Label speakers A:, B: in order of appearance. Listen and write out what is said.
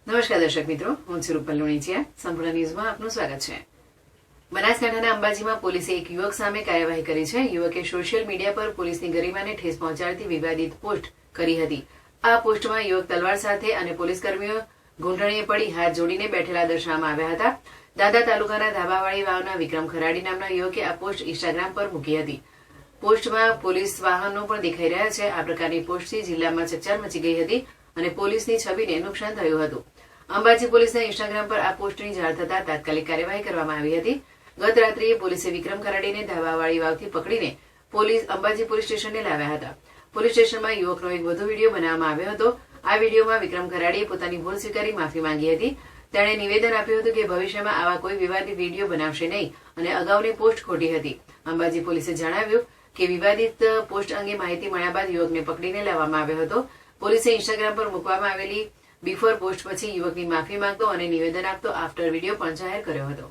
A: નમસ્કાર દર્શક મિત્રો, હું છું રૂપલ લુણીચિયા. સંપૂર્ણ ન્યૂઝમાં આપનું સ્વાગત છે. બનાસકાંઠાના અંબાજીમાં પોલીસે એક યુવક સામે કાર્યવાહી કરી છે. યુવકે સોશિયલ મીડિયા પર પોલીસની ગરિમાને ઠેસ પહોંચાડતી વિવાદિત પોસ્ટ કરી હતી. આ પોસ્ટમાં યુવક તલવાર સાથે અને પોલીસ કર્મીઓ ઘૂંટણીએ પડી હાથ જોડીને બેઠેલા દર્શાવવામાં આવ્યા હતા. દાદા તાલુકાના ધાબાવાળી વાવના વિક્રમ ખરાડી નામના યુવકે આ પોસ્ટ ઇન્સ્ટાગ્રામ પર મૂકી હતી. પોસ્ટમાં પોલીસ વાહનો પણ દેખાઈ રહ્યા છે. આ પ્રકારની પોસ્ટથી જિલ્લામાં ચકચાર મચી ગઈ હતી અને પોલીસની છબીને નુકસાન થયું હતું. અંબાજી પોલીસના ઇન્સ્ટાગ્રામ પર આ પોસ્ટની જાણ થતા તાત્કાલિક કાર્યવાહી કરવામાં આવી હતી. ગત રાત્રિએ પોલીસે વિક્રમ ખરાડીને ધાબાવાળી વાવથી પકડીને અંબાજી પોલીસ સ્ટેશને લાવ્યા હતા. પોલીસ સ્ટેશનમાં યુવકનો એક વધુ વિડીયો બનાવવામાં આવ્યો હતો. આ વિડીયોમાં વિક્રમ ખરાડીએ પોતાની ભૂલ સ્વીકારી માફી માંગી હતી. તેણે નિવેદન આપ્યું હતું કે ભવિષ્યમાં આવા કોઈ વિવાદિત વિડીયો બનાવશે નહીં અને અગાઉની પોસ્ટ ખોટી હતી. અંબાજી પોલીસે જણાવ્યું કે વિવાદિત પોસ્ટ અંગે માહિતી મળ્યા બાદ યુવકને પકડીને લાવવામાં આવ્યો હતો. પોલીસે ઇન્સ્ટાગ્રામ પર મૂકવામાં આવેલી બિફોર પોસ્ટ પછી યુવકની માફી માંગતો અને નિવેદન આપતો આફ્ટર વિડીયો પણ જાહેર કર્યો હતો.